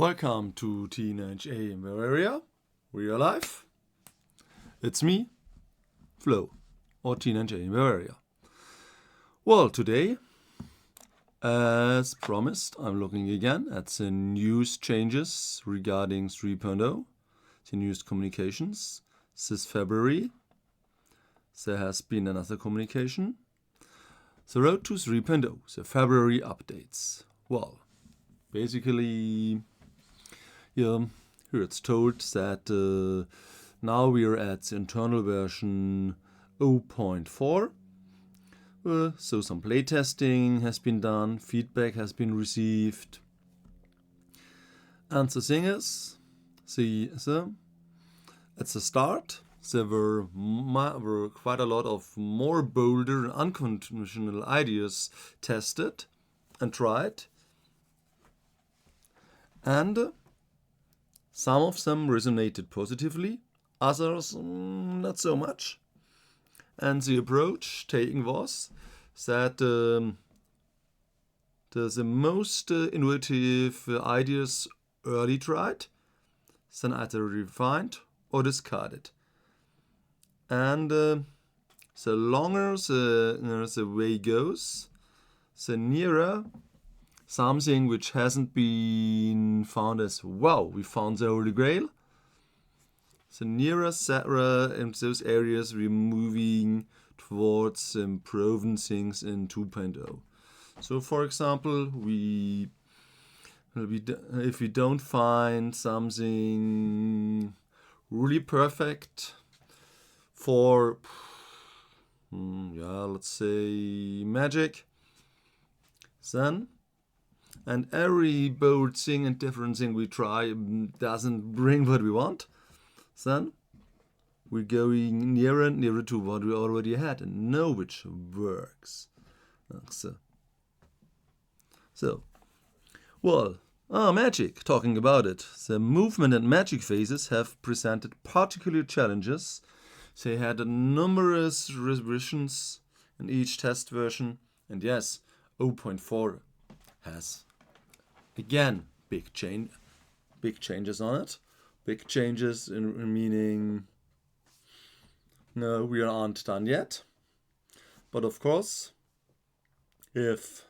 Welcome to T9A in Bavaria, real life. It's me, Flo, or T9A in Bavaria. Well, today, as promised, I'm looking again at the news changes regarding 3.0, the news communications. This February, there has been another communication. The road to 3.0, the February updates. Well, basically, here it's told that now we are at the internal version 0.4. So some playtesting has been done, feedback has been received. And the thing is, at the start, there were quite a lot of more bolder and unconventional ideas tested and tried. And some of them resonated positively, others not so much. And the approach taken was that the most innovative ideas early tried, then either refined or discarded. And the longer the way goes, the nearer something which hasn't been found as, wow, we found the Holy Grail. The nearer Sarah in those areas we're moving towards improving things in 2.0. So, for example, if we don't find something really perfect for, let's say magic, then, and every bold thing and different thing we try doesn't bring what we want, then we're going nearer and nearer to what we already had and know which works. Magic, talking about it. The movement and magic phases have presented particular challenges. They had numerous revisions in each test version, and yes, 0.4 has again big changes on it. Big changes in meaning, no, we aren't done yet. But of course, if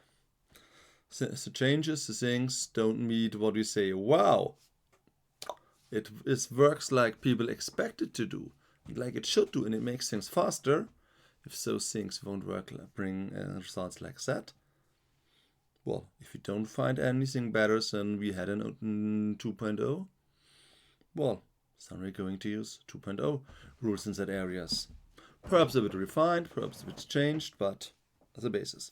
the changes, the things don't meet what we say, wow, it works like people expect it to do, like it should do, and it makes things faster. If those things won't work, bring results like that. Well, if you don't find anything better than we had in 2.0, well, then we're going to use 2.0 rules in that areas. Perhaps a bit refined, perhaps a bit changed, but as a basis.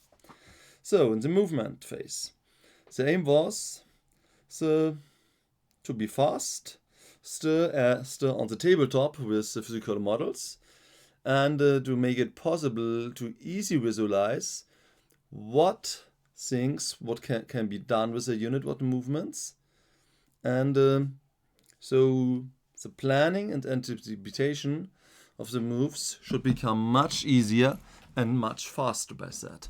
So, in the movement phase, the aim was to be fast, still on the tabletop with the physical models, and to make it possible to easily visualize what can be done with the unit, what movements, and so the planning and anticipation of the moves should become much easier and much faster by that.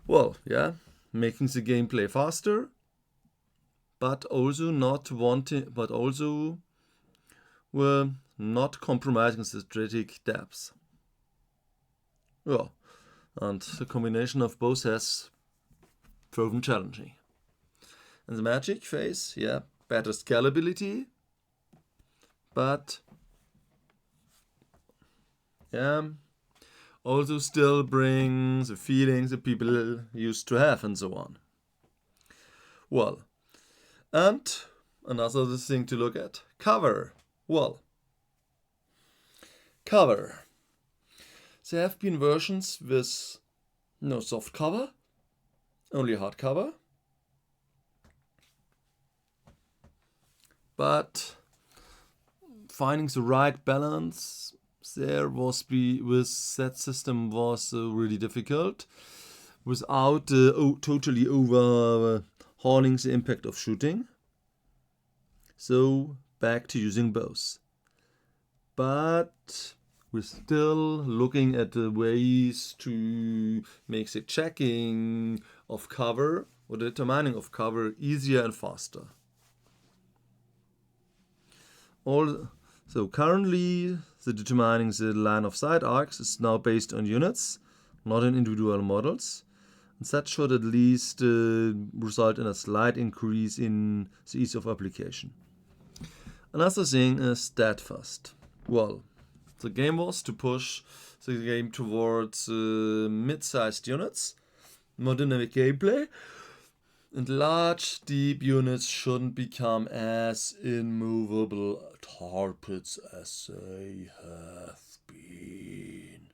Well, yeah, making the gameplay faster, but also not compromising the strategic depth. Well, and the combination of both has proven challenging. In the magic phase, better scalability, but also still brings the feelings that people used to have and so on. Well, and another thing to look at, cover. Well, cover. There have been versions with no soft cover, only hard cover. But finding the right balance with that system was really difficult without totally overhauling the impact of shooting. So back to using both. But we're still looking at the ways to make the checking of cover or the determining of cover easier and faster. So currently the determining the line of sight arcs is now based on units, not on individual models. And that should at least result in a slight increase in the ease of application. Another thing is steadfast. Well, the game was to push the game towards mid-sized units, more dynamic gameplay, and large, deep units shouldn't become as immovable torpedoes as they have been.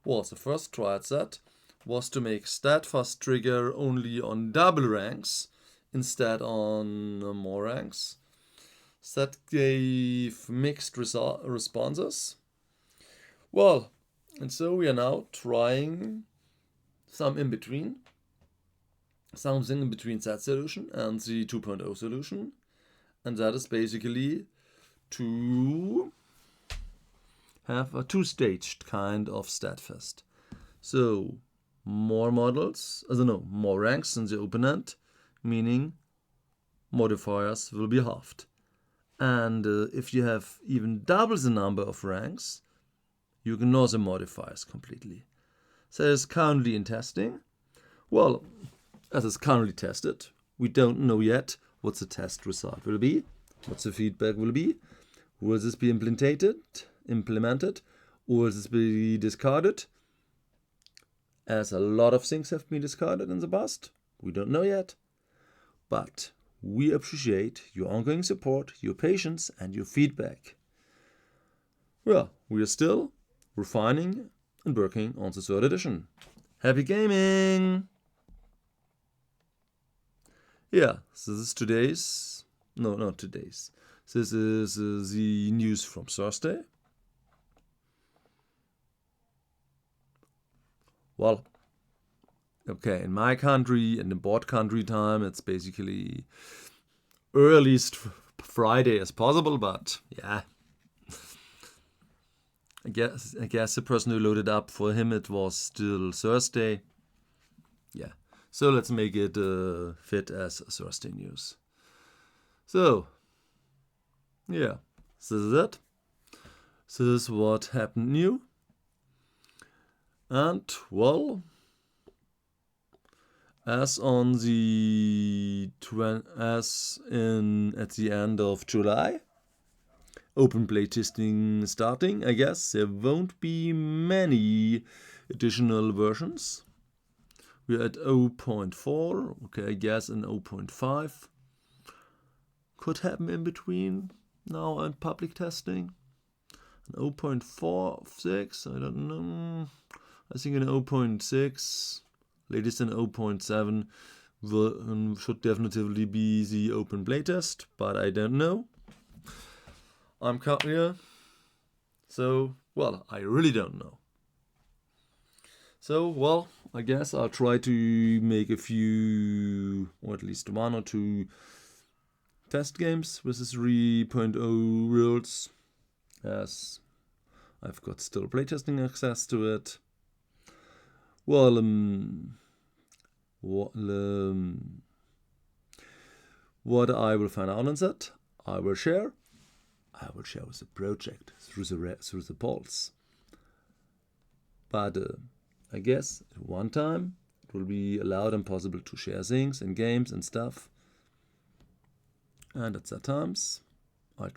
Well, the first try at that was to make steadfast trigger only on double ranks instead on more ranks. That gave mixed responses. Well, and so we are now trying something in between that solution and the 2.0 solution, and that is basically to have a two-staged kind of steadfast. So more models, more ranks in the open-end, meaning modifiers will be halved. And if you have even double the number of ranks, you ignore the modifiers completely. So it's currently in testing. Well, as it's currently tested, we don't know yet what the test result will be, what the feedback will be. Will this be implemented, or will this be discarded? As a lot of things have been discarded in the past, we don't know yet. But we appreciate your ongoing support, your patience, and your feedback. Well, we are still refining and working on the third edition. Happy gaming! Yeah, this is today's. No, not today's. This is the news from Thursday. Well, okay, in my country, in the board country time, it's basically earliest Friday as possible, but yeah. I guess the person who loaded up, for him it was still Thursday. Yeah, so let's make it fit as Thursday news. So, yeah, this is it. This is what happened new. And, well, at the end of July, open playtesting starting, I guess there won't be many additional versions. We're at 0.4, okay, I guess in 0.5 could happen in between now and public testing. 0.46, I don't know. I think in 0.6, latest in 0.7 should definitely be the open playtest, but I don't know. I'm cut here, so, well, I really don't know. So, well, I guess I'll try to make a few, or at least one or two test games with the 3.0 rules, as I've got still playtesting access to it. Well, what I will find out on that, I will share with the project through the polls. But I guess at one time it will be allowed and possible to share things and games and stuff. And at that times I'll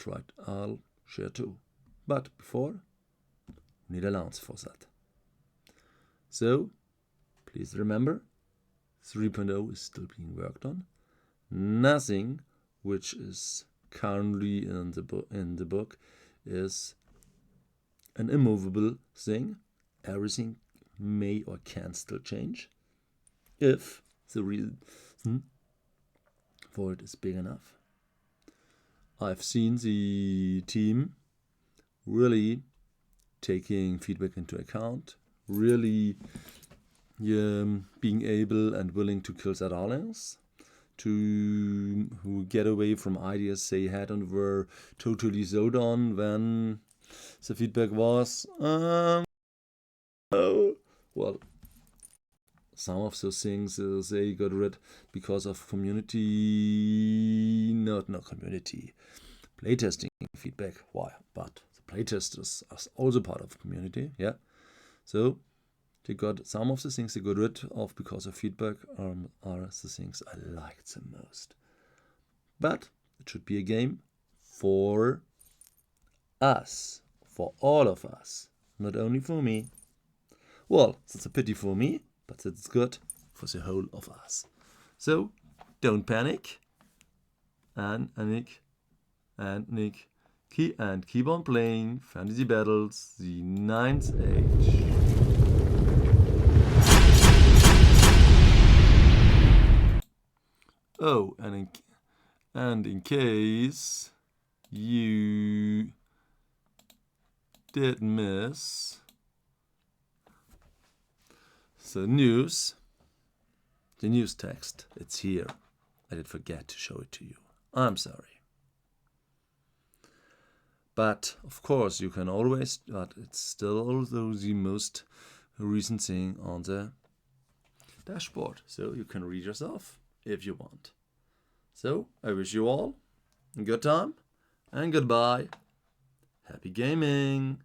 share too. But before, we need allowance for that. So please remember, 3.0 is still being worked on. Nothing which is currently in the book is an immovable thing. Everything may or can still change if the reason for it is big enough. I've seen the team really taking feedback into account, really being able and willing to kill their darlings, who get away from ideas they had and were totally sold on when the feedback was, oh, well, some of those things they got rid because of community, not community, playtesting feedback. Why? But the playtesters are also part of the community, yeah. So they got some of the things they got rid of because of feedback are the things I liked the most. But it should be a game for us, for all of us, not only for me. Well, that's a pity for me, but it's good for the whole of us. So don't panic, and keep on playing Fantasy Battles, the 9th Age. Oh, and in case you did miss the news text, it's here. I did forget to show it to you. I'm sorry. But of course you can always, but it's still also the most recent thing on the dashboard. So you can read yourself if you want. So I wish you all a good time and goodbye. Happy gaming!